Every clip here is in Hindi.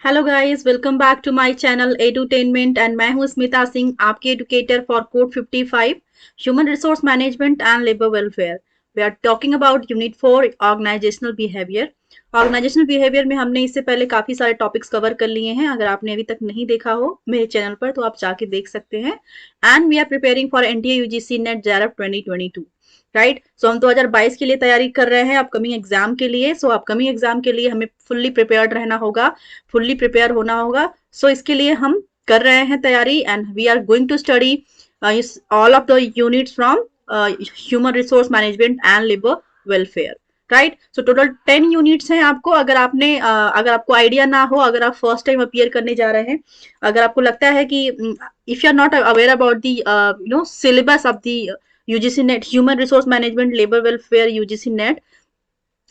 Hello guys, welcome back to my channel edutainment and मैं हूं स्मिता सिंह, आपकी educator for code 55 human resource management and labour welfare. We are talking about unit 4 organizational behaviour. Organizational behaviour में हमने इससे पहले काफी सारे टॉपिक्स कवर कर लिए हैं। अगर आपने अभी तक नहीं देखा हो मेरे चैनल पर तो आप जाके देख सकते हैं। And we are preparing for NTA UGC NET JRF 2022, right. So हम 2022 के लिए तैयारी कर रहे हैं अपकमिंग एग्जाम के लिए। सो अपकमिंग एग्जाम के लिए हमें फुल्ली प्रिपेयर्ड रहना होगा, फुल्ली प्रिपेयर होना होगा। सो इसके लिए हम कर रहे हैं तैयारी and we are going to study all of the units from human resource management and labour welfare, right. So total 10 units हैं। आपको अगर आपको आइडिया ना हो, अगर आप फर्स्ट टाइम अपियर करने जा रहे हैं, अगर आपको लगता है कि if you are not aware about the syllabus of the UGC NET human resource management labour welfare UGC NET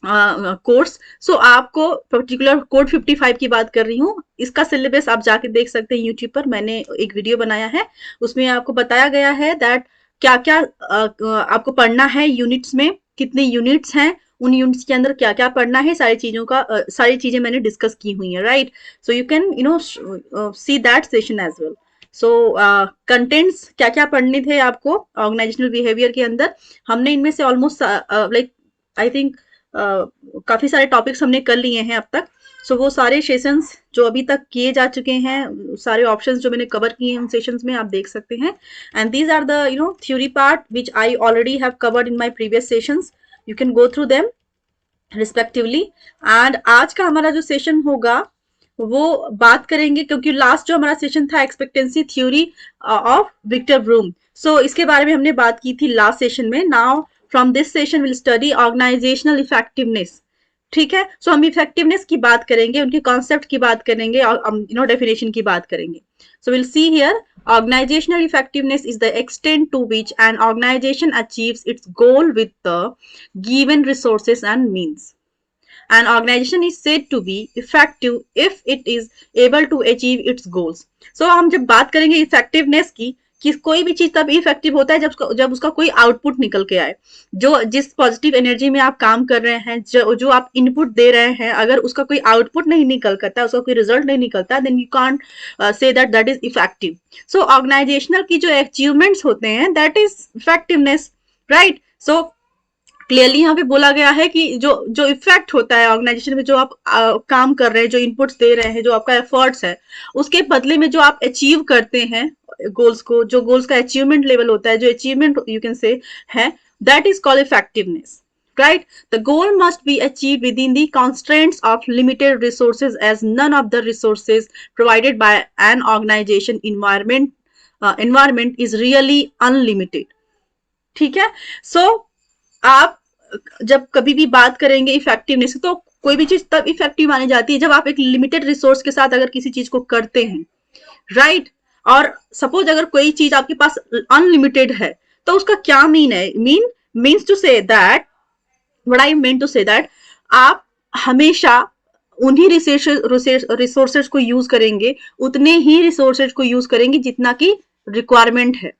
course, so आपको पर्टिकुलर कोड 55 की बात कर रही हूँ। इसका सिलेबस आप जाके देख सकते हैं यूट्यूब पर, मैंने एक वीडियो बनाया है, उसमें आपको बताया गया है दैट क्या क्या आपको पढ़ना है, यूनिट्स में कितने यूनिट्स हैं, उन यूनिट्स के अंदर क्या क्या पढ़ना है, सारी चीजें मैंने डिस्कस की हुई है, right. So you can see that session as well. So contents क्या क्या पढ़ने थे आपको ऑर्गेनाइजेशनल बिहेवियर के अंदर, हमने इनमें से ऑलमोस्ट लाइक आई थिंक काफी सारे टॉपिक्स हमने कर लिए हैं अब तक। सो वो सारे सेशंस जो अभी तक किए जा चुके हैं, सारे ऑप्शंस जो मैंने कवर किए हैं उन सेशंस में आप देख सकते हैं। And these are the theory part which I already have covered in my previous sessions. You can go through them respectively. And आज का हमारा जो सेशन होगा वो बात करेंगे, क्योंकि लास्ट जो हमारा सेशन था expectancy theory of Victor Vroom, so इसके बारे में हमने बात की थी लास्ट सेशन में। Now from this session will study organisational effectiveness, ठीक है। सो हम इफेक्टिवनेस की बात करेंगे, उनके कॉन्सेप्ट की बात करेंगे और डेफिनेशन की बात करेंगे। सो will see here, organizational effectiveness is the extent to which an organization achieves its goal with the given resources and means. An organization is said to be effective if it is able to achieve its goals. So हम जब बात करेंगे इफेक्टिवनेस की, कि कोई भी चीज तब इफेक्टिव होता है जब उसका कोई आउटपुट निकल के आए। जिस पॉजिटिव एनर्जी में आप काम कर रहे हैं, जो आप इनपुट दे रहे हैं, अगर उसका कोई आउटपुट नहीं निकल करता, उसका कोई रिजल्ट नहीं निकलता, then you can't say that is effective. So organizational की जो अचीवमेंट्स होते हैं that is effectiveness, right. So clearly यहाँ पे बोला गया है कि जो इफेक्ट होता है ऑर्गेनाइजेशन में, जो आप काम कर रहे हैं, जो इनपुट्स दे रहे हैं, जो आपका एफर्ट्स है, उसके बदले में जो आप अचीव करते हैं गोल्स को, जो गोल्स का अचीवमेंट लेवल होता है, जो अचीवमेंट यू कैन से है, that is called effectiveness, right? The goal must be achieved within the constraints of limited resources, as none of the resources provided by an organization environment is really unlimited, ठीक है। So आप जब कभी भी बात करेंगे इफेक्टिवनेस, तो कोई भी चीज तब इफेक्टिव मानी जाती है जब आप एक लिमिटेड रिसोर्स के साथ अगर किसी चीज को करते हैं, राइट। और सपोज अगर कोई चीज आपके पास अनलिमिटेड है, तो उसका क्या मीन है? Means to say that, what I mean to say that, आप हमेशा उन्हीं रिसोर्सेज को यूज करेंगे, उतने ही रिसोर्सेज को यूज करेंगे जितना की रिक्वायरमेंट है,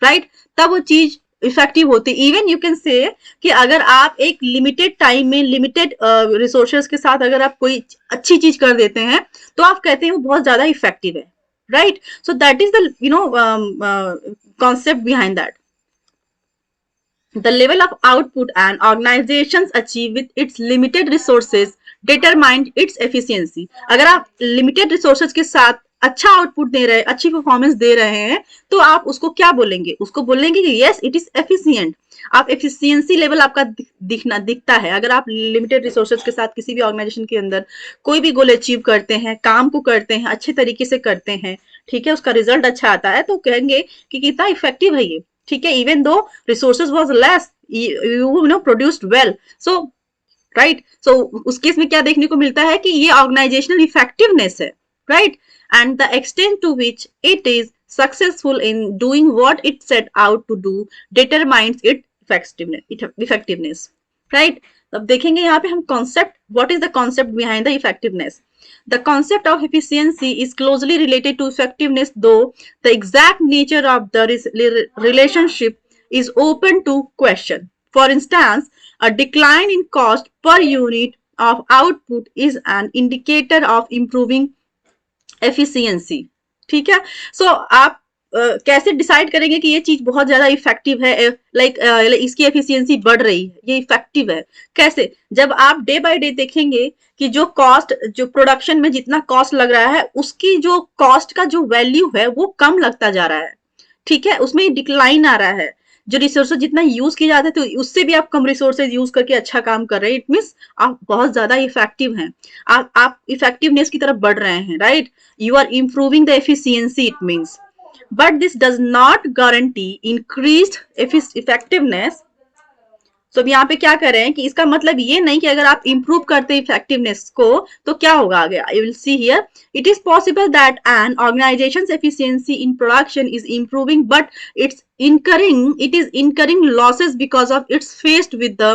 राइट। तब वो चीज इफेक्टिव होती है। इवन यू कैन से कि अगर आप एक लिमिटेड टाइम में लिमिटेड रिसोर्सेज के साथ अगर आप कोई अच्छी चीज कर देते हैं, तो आप कहते हैं वो बहुत ज्यादा इफेक्टिव है, right. So that is the concept behind that. The level of output an organization achieve with its limited resources determine its efficiency. अगर आप limited resources के साथ अच्छा आउटपुट दे रहे हैं, अच्छी परफॉर्मेंस दे रहे हैं, तो आप उसको क्या बोलेंगे? उसको बोलेंगे कि यस इट इज एफिशिएंट। आप एफिशिएंसी लेवल आपका दिखता है। अगर आप लिमिटेड रिसोर्सेज के साथ किसी भी ऑर्गेनाइजेशन के अंदर कोई भी गोल अचीव करते हैं, काम को करते हैं, अच्छे तरीके से करते हैं, ठीक है, उसका रिजल्ट अच्छा आता है, तो कहेंगे कि कितना इफेक्टिव है ये, ठीक है। Even though resources was less, you know produced well, so right. So उस केस में क्या देखने को मिलता है कि ये ऑर्गेनाइजेशनल इफेक्टिवनेस है, right. And the extent to which it is successful in doing what it set out to do determines it effectiveness, right. अब देखेंगे यहाँ पे हम concept, what is the concept behind the effectiveness. The concept of efficiency is closely related to effectiveness, though the exact nature of the relationship is open to question. For instance, a decline in cost per unit of output is an indicator of improving efficiency, ठीक है। सो आप कैसे डिसाइड करेंगे कि ये चीज बहुत ज्यादा इफेक्टिव है, लाइक इसकी एफिशिएंसी बढ़ रही है, ये इफेक्टिव है? कैसे? जब आप डे बाय डे देखेंगे कि जो कॉस्ट, जो प्रोडक्शन में जितना कॉस्ट लग रहा है, उसकी जो कॉस्ट का जो वैल्यू है वो कम लगता जा रहा है, ठीक है, उसमें डिक्लाइन आ रहा है। जो रिसोर्सेज जितना यूज किए जाते थे तो उससे भी आप कम रिसोर्सेज यूज करके अच्छा काम कर रहे हैं, इट मीन्स आप बहुत ज्यादा इफेक्टिव हैं, आप इफेक्टिवनेस की तरफ बढ़ रहे हैं, right? You are improving the efficiency, it means. But this does not guarantee increased effectiveness. So, अब यहाँ पे क्या कर रहे हैं कि इसका मतलब ये नहीं कि अगर आप इंप्रूव करते इफेक्टिवनेस को तो क्या होगा आगे। You will see here, it is possible that an organization's efficiency in production is improving but it is incurring losses because of it's faced with the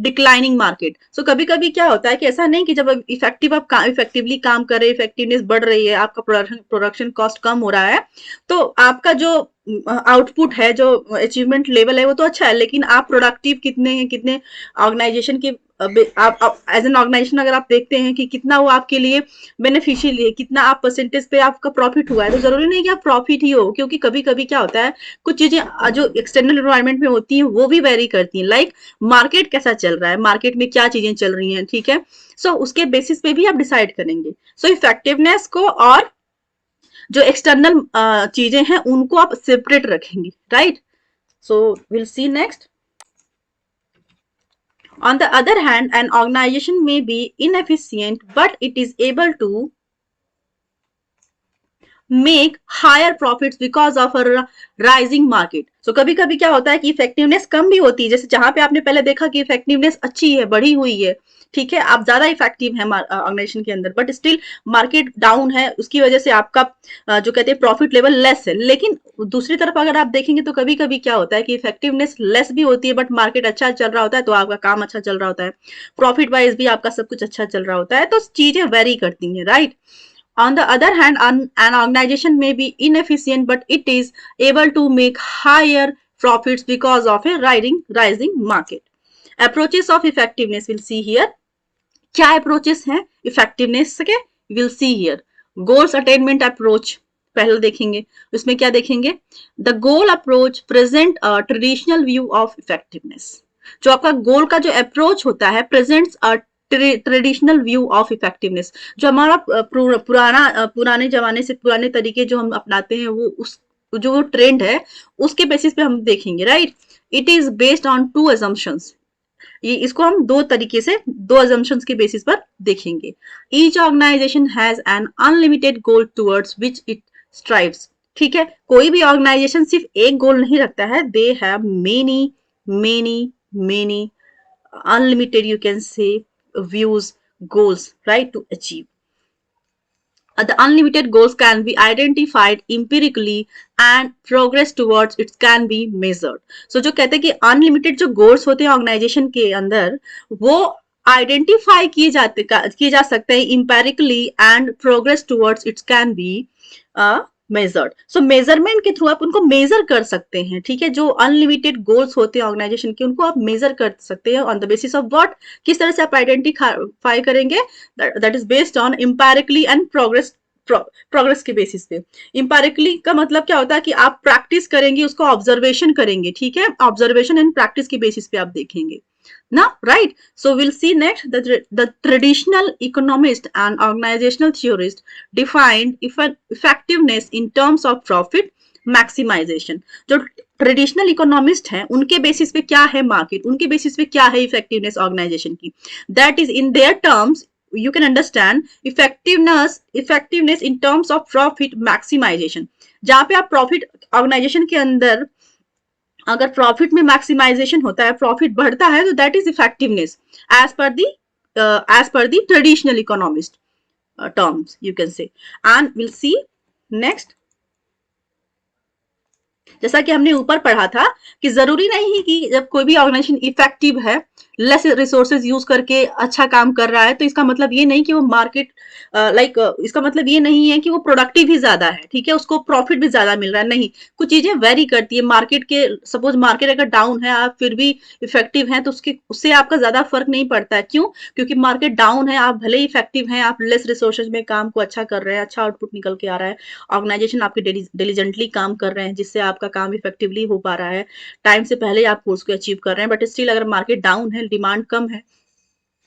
declining market. So कभी कभी क्या होता है कि ऐसा नहीं कि जब आप इफेक्टिवली काम कर रहे हैं, इफेक्टिवनेस बढ़ रही है, आपका प्रोडक्शन कॉस्ट कम हो रहा है, तो आपका जो आउटपुट है, जो अचीवमेंट लेवल है वो तो अच्छा है, लेकिन आप प्रोडक्टिव कितने हैं, कितने ऑर्गेनाइजेशन के आप एज एन ऑर्गेनाइजेशन अगर आप देखते हैं कि कितना वो आपके लिए बेनिफिशियल है, कितना आप परसेंटेज पे आपका प्रॉफिट हुआ है, तो जरूरी नहीं कि आप प्रॉफिट ही हो, क्योंकि कभी कभी क्या होता है कुछ चीजें जो एक्सटर्नल एनवायरनमेंट में होती हैं वो भी वेरी करती हैं, लाइक मार्केट कैसा चल रहा है, मार्केट में क्या चीजें चल रही हैं, ठीक है। सो उसके बेसिस पे भी आप डिसाइड करेंगे। सो इफेक्टिवनेस को और जो एक्सटर्नल चीजें हैं उनको आप सेपरेट रखेंगे, right? So will C next. On the other hand, an organization may be inefficient, but it is able to make higher profits because of rising market. So कभी कभी क्या होता है कि इफेक्टिवनेस कम भी होती है, जैसे जहां पे आपने पहले देखा कि इफेक्टिवनेस अच्छी है, बढ़ी हुई है, ठीक है, आप ज्यादा इफेक्टिव है ऑर्गेनाइजेशन के अंदर, बट स्टिल मार्केट डाउन है, उसकी वजह से आपका जो कहते हैं प्रॉफिट लेवल लेस है। लेकिन दूसरी तरफ अगर आप देखेंगे तो कभी कभी क्या होता है कि इफेक्टिवनेस लेस भी होती है, बट मार्केट अच्छा चल रहा होता है, तो आपका काम अच्छा चल रहा होता है, प्रॉफिट वाइज भी आपका सब कुछ अच्छा चल रहा होता है, तो चीजें वेरी करती हैं, right? On the other hand, an organization may be inefficient, but it is able to make higher profits because of a rising market. Approaches of effectiveness, we'll see here. क्या approaches हैं effectiveness के? We'll see here. Goals attainment approach पहले देखेंगे, उसमें क्या देखेंगे? The goal approach present a traditional view of effectiveness. जो आपका गोल का जो अप्रोच होता है, presents a traditional view of effectiveness. जो हमारा पुराने जमाने से पुराने तरीके जो हम अपनाते हैं, वो उस जो वो ट्रेंड है उसके बेसिस पे हम देखेंगे, right? It is based on two assumptions। ये इसको हम दो तरीके से, दो assumptions के बेसिस पर देखेंगे। Each organization has an unlimited goal towards which it strives. ठीक है, कोई भी ऑर्गेनाइजेशन सिर्फ एक गोल नहीं रखता है, they have many many many unlimited, you can say, views, goals, right, to achieve. The unlimited goals can be identified empirically and progress towards it can be measured. So जो कहते हैं कि unlimited जो goals होते हैं ऑर्गेनाइजेशन के अंदर, वो आइडेंटिफाई किए जा सकते हैं empirically and progress towards it can be measured. So measurement के थ्रू आप उनको मेजर कर सकते हैं, ठीक है। जो अनलिमिटेड गोल्स होते हैं ऑर्गेनाइजेशन के, उनको आप मेजर कर सकते हैं on the basis of what, किस तरह से आप आइडेंटिफाई करेंगे? That is based on empirically and progress के बेसिस पे। एम्पायरिकली का मतलब क्या होता है कि आप प्रैक्टिस करेंगे, उसको ऑब्जर्वेशन करेंगे, ठीक है, ऑब्जर्वेशन एंड प्रैक्टिस के बेसिस पे आप देखेंगे ना, right? So we'll see next the traditional economist and organizational theorist defined effectiveness in terms of profit maximization. जो ट्रेडिशनल इकोनॉमिस्ट हैं उनके बेसिस पे क्या है मार्केट, उनके बेसिस पे क्या है इफेक्टिवनेस ऑर्गेनाइजेशन की, that is in their terms you can understand effectiveness in terms of profit maximization। जहां पे आप प्रॉफिट ऑर्गेनाइजेशन के अंदर अगर प्रॉफिट में मैक्सिमाइजेशन होता है, प्रॉफिट बढ़ता है, तो that is effectiveness as per the traditional economist terms, you can say. And we'll see next जैसा कि हमने ऊपर पढ़ा था कि जरूरी नहीं है कि जब कोई भी ऑर्गेनाइजेशन इफेक्टिव है, लेस रिसोर्सेज यूज करके अच्छा काम कर रहा है, तो इसका मतलब ये नहीं कि वो मार्केट इसका मतलब ये नहीं है कि वो प्रोडक्टिव ही ज्यादा है, ठीक है, उसको प्रॉफिट भी ज्यादा मिल रहा है, नहीं। कुछ चीजें वेरी करती है मार्केट के, सपोज मार्केट अगर डाउन है, आप फिर भी इफेक्टिव हैं, तो उससे आपका ज्यादा फर्क नहीं पड़ता है। क्यों? क्योंकि मार्केट डाउन है, आप भले ही इफेक्टिव हैं, आप लेस रिसोर्सेज में काम को अच्छा कर रहे हैं, अच्छा आउटपुट निकल के आ रहा है, ऑर्गेनाइजेशन आपके डिलीजेंटली काम कर रहे हैं, जिससे आपका काम इफेक्टिवली हो पा रहा है, टाइम से पहले आप गोल्स को अचीव कर रहे हैं, बट स्टिल अगर मार्केट डाउन है, डिमांड कम है,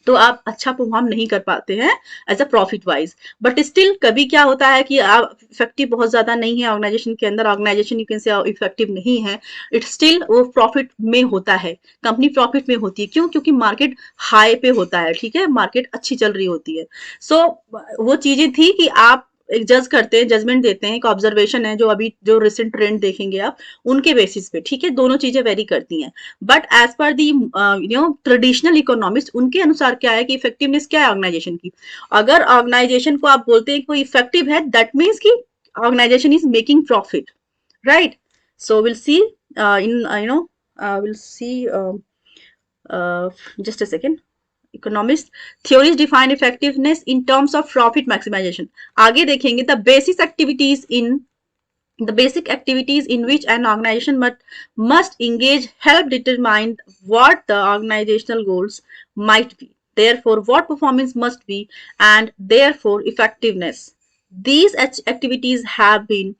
तो आप अच्छा परफॉर्म नहीं कर पाते हैं as a profit wise. But still कभी क्या होता है कि आप इफेक्टिव बहुत ज्यादा नहीं है ऑर्गेनाइजेशन के अंदर, organization you can say effective नहीं है, इट स्टिल वो प्रॉफिट में होता है, कंपनी प्रॉफिट में होती है। क्यों? क्योंकि मार्केट हाई पे होता है, ठीक है, मार्केट अच्छी चल रही होती है। सो वो चीजें थी कि आप एक जज करते हैं, जजमेंट देते हैं, एक ऑब्जर्वेशन है, जो अभी जो रिसेंट ट्रेंड देखेंगे आप उनके बेसिस पे, ठीक है, दोनों चीजें वेरी करती हैं। But as per the traditional economist, उनके अनुसार क्या है कि इफेक्टिवनेस क्या है ऑर्गेनाइजेशन की। अगर ऑर्गेनाइजेशन को आप बोलते हैं कि वो इफेक्टिव है, दैट मीन्स कि organization is making profit, right? So will see in will see just a second. Economist theories define effectiveness in terms of profit maximization. आगे देखेंगे the basic activities in which an organization must engage help determine what the organizational goals might be, therefore what performance must be, and therefore effectiveness. These activities have been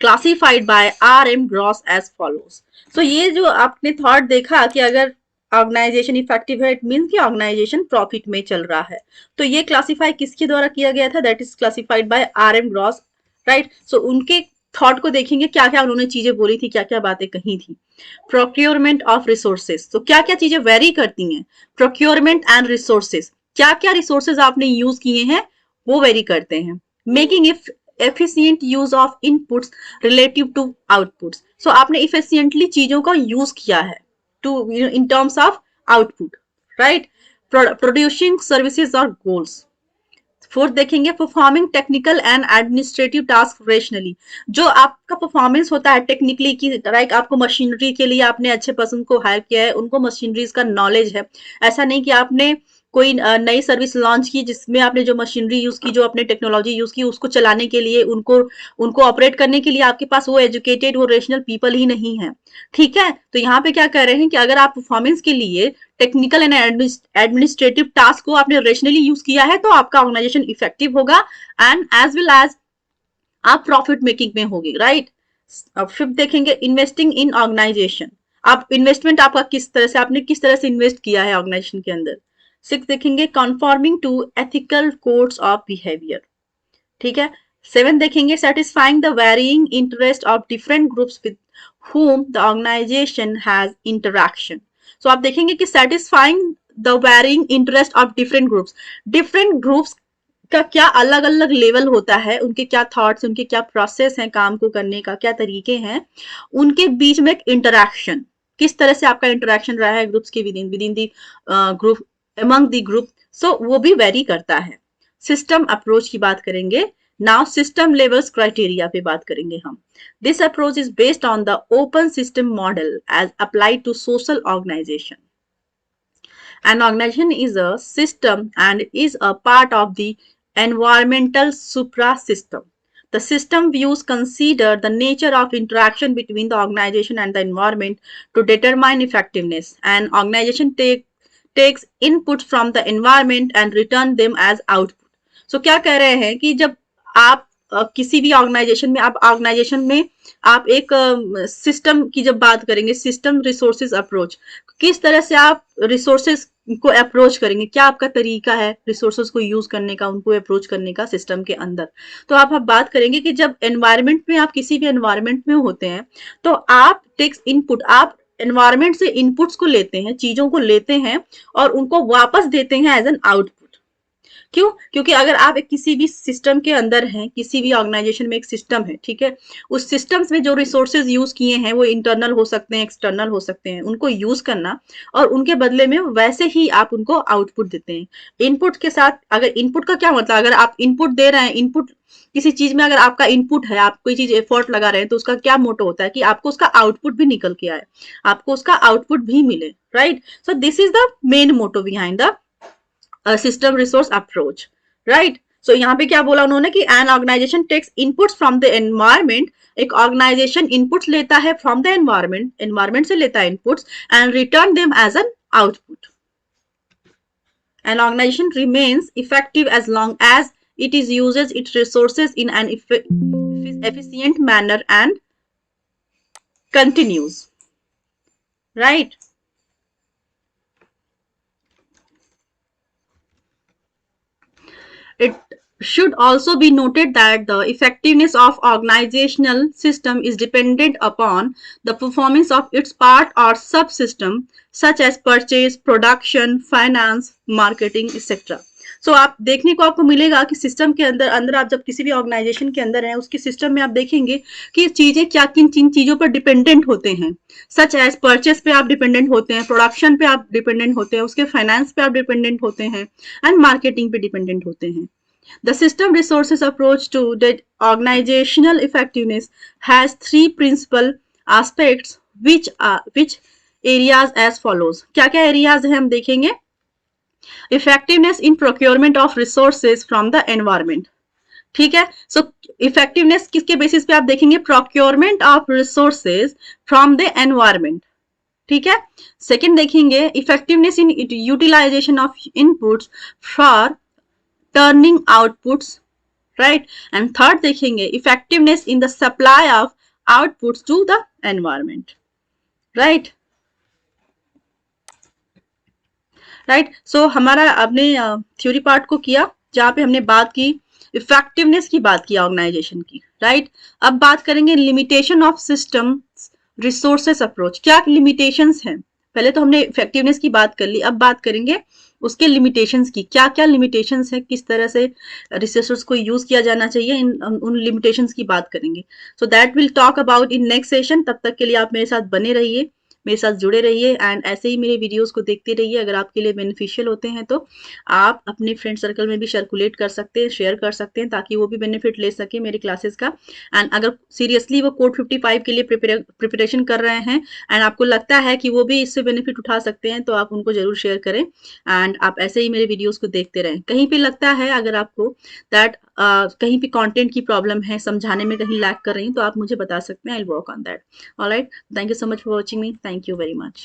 classified by RM Gross as follows. So ये जो आपने थॉट देखा कि अगर ऑर्गेनाइजेशन इफेक्टिव है, इट मीन कि ऑर्गेनाइजेशन प्रॉफिट में चल रहा है, तो ये क्लासिफाई किसके द्वारा किया गया था? That is classified by RM Gross, right? So उनके थॉट को देखेंगे, क्या क्या उन्होंने चीजें बोली थी, क्या क्या बातें कही थी। प्रोक्योरमेंट ऑफ रिसोर्सेज, तो क्या क्या चीजें वेरी करती हैं? प्रोक्योरमेंट एंड रिसोर्सेज, क्या क्या रिसोर्सेज आपने यूज किए हैं वो वेरी करते हैं। Making if efficient use of inputs relative to outputs, so आपने efficiently चीजों का यूज किया है to in terms of output, right? Producing services or goals. Fourth देखेंगे performing technical and administrative task rationally, जो आपका परफॉर्मेंस होता है टेक्निकली की, लाइक आपको मशीनरी के लिए आपने अच्छे पर्सन को हायर किया है, उनको मशीनरीज का नॉलेज है। ऐसा नहीं कि आपने कोई नई सर्विस लॉन्च की जिसमें आपने जो मशीनरी यूज की, जो आपने टेक्नोलॉजी यूज की, उसको चलाने के लिए, उनको उनको ऑपरेट करने के लिए आपके पास वो एजुकेटेड, वो रेशनल पीपल ही नहीं है, ठीक है। तो यहाँ पे क्या कर रहे हैं कि अगर आप परफॉर्मेंस के लिए टेक्निकल एंड एडमिनिस्ट्रेटिव टास्क को आपने रेशनली यूज किया है, तो आपका ऑर्गेनाइजेशन इफेक्टिव होगा एंड एज वेल एज आप प्रॉफिट मेकिंग में होगी, राइट? अब फिफ्थ देखेंगे इन्वेस्टिंग इन ऑर्गेनाइजेशन, आप इन्वेस्टमेंट आपका किस तरह से, आपने किस तरह से इन्वेस्ट किया है ऑर्गेनाइजेशन के अंदर। सिक्स देखेंगे conforming to ethical codes of behaviour, ठीक है। सेवन देखेंगे satisfying the varying interest of different groups with whom the organization has interaction. So आप देखेंगे कि satisfying the varying interest of different groups का क्या अलग अलग लेवल होता है, उनके क्या थॉट्स, उनके क्या प्रोसेस हैं, काम को करने का क्या तरीके हैं, उनके बीच में एक इंटरेक्शन, किस तरह से आपका इंटरेक्शन रहा है ग्रुप्स के within the group, among the group, so वो भी वेरी करता है। सिस्टम अप्रोच की बात करेंगे, नाउ सिस्टम लेवल्स क्राइटेरिया पे बात करेंगे हम। This approach is based on the open system model as applied to social organization. An organization is a system and is a part of the environmental supra-system. The system views consider the nature of interaction between the organization and the environment to determine effectiveness. An organization takes inputs from the environment and return them as output. So क्या कह रहे हैं कि जब आप किसी भी ऑर्गेनाइजेशन में, आप ऑर्गेनाइजेशन में आप एक सिस्टम की जब बात करेंगे, सिस्टम रिसोर्सेज अप्रोच, किस तरह से आप रिसोर्सेज को अप्रोच करेंगे, क्या आपका तरीका है रिसोर्सेज को यूज करने का, उनको अप्रोच करने का सिस्टम के अंदर। तो आप बात करेंगे कि जब एनवायरमेंट में, आप किसी भी एनवायरमेंट में होते हैं, तो आप टेक्स इनपुट, आप एनवायरमेंट से इनपुट्स को लेते हैं, चीजों को लेते हैं और उनको वापस देते हैं एज एन आउटपुट। क्यों? क्योंकि अगर आप एक किसी भी सिस्टम के अंदर हैं, किसी भी ऑर्गेनाइजेशन में एक सिस्टम है, ठीक है, उस सिस्टम्स में जो रिसोर्सेज यूज किए हैं वो इंटरनल हो सकते हैं, एक्सटर्नल हो सकते हैं, उनको यूज करना और उनके बदले में वैसे ही आप उनको आउटपुट देते हैं। इनपुट के साथ, अगर इनपुट का क्या मतलब, अगर आप इनपुट दे रहे हैं, इनपुट किसी चीज में अगर आपका इनपुट है, आप कोई चीज एफर्ट लगा रहे हैं, तो उसका क्या मोटो होता है कि आपको उसका आउटपुट भी निकल के आए, आपको उसका आउटपुट भी मिले, right? So this is the main motto behind the system resource approach, right? So यहाँ पे क्या बोला उन्होंने कि an organisation takes inputs from the environment, एक ऑर्गेनाइजेशन इनपुट्स लेता है फ्रॉम द एनवायरमेंट, एनवायरमेंट से लेता है inputs, and return them as an output. An organization remains effective as long as it is uses its resources in an efficient manner and continues, right? It should also be noted that the effectiveness of organizational system is dependent upon the performance of its part or subsystem such as purchase, production, finance, marketing, etc. सो आप देखने को आपको मिलेगा कि सिस्टम के अंदर अंदर आप जब किसी भी ऑर्गेनाइजेशन के अंदर हैं, उसके सिस्टम में आप देखेंगे कि चीजें क्या किन किन चीजों पर डिपेंडेंट होते हैं, सच एज परचेस पे आप डिपेंडेंट होते हैं, प्रोडक्शन पे आप डिपेंडेंट होते हैं, उसके फाइनेंस पे आप डिपेंडेंट होते हैं, एंड मार्केटिंग पे डिपेंडेंट होते हैं. The system resources approach to the organizational effectiveness has three principal aspects which areas as follows. क्या क्या areas हैं हम देखेंगे. Effectiveness in procurement of resources from the environment. ठीक है. सो इफेक्टिवनेस किसके बेसिस पे आप देखेंगे, procurement of resources from the environment. ठीक है. सेकेंड देखेंगे effectiveness in utilisation of inputs for turning outputs, right? And third देखेंगे effectiveness in the supply of outputs to the environment, right? Right. So हमारा अपने थ्योरी पार्ट को किया, जहां पे हमने बात की इफेक्टिवनेस की, बात की ऑर्गेनाइजेशन की, राइट? अब बात करेंगे limitation of system resources approach. क्या लिमिटेशंस हैं? पहले तो हमने इफेक्टिवनेस की बात कर ली, अब बात करेंगे उसके लिमिटेशंस की. क्या क्या लिमिटेशंस है, किस तरह से रिसोर्सेस को यूज किया जाना चाहिए, उन लिमिटेशंस की बात करेंगे. So that will talk about in next session. तब तक के लिए आप मेरे साथ बने रहिए, मेरे साथ जुड़े रहिए एंड ऐसे ही मेरे वीडियोस को देखते रहिए. अगर आपके लिए बेनिफिशियल होते हैं तो आप अपने फ्रेंड सर्कल में भी सर्कुलेट कर सकते हैं, शेयर कर सकते हैं, ताकि वो भी बेनिफिट ले सके मेरे क्लासेस का. एंड अगर सीरियसली वो कोड 55 के लिए प्रिपरेशन कर रहे हैं एंड आपको लगता है कि वो भी इससे बेनिफिट उठा सकते हैं, तो आप उनको जरूर शेयर करें एंड आप ऐसे ही मेरे वीडियोज को देखते रहें. कहीं पे लगता है अगर आपको दैट कहीं पे कंटेंट की प्रॉब्लम है, समझाने में कहीं लैक कर रही हैं, तो आप मुझे बता सकते हैं. I will work on that. Alright. Thank you so much for watching me. Thank you very much.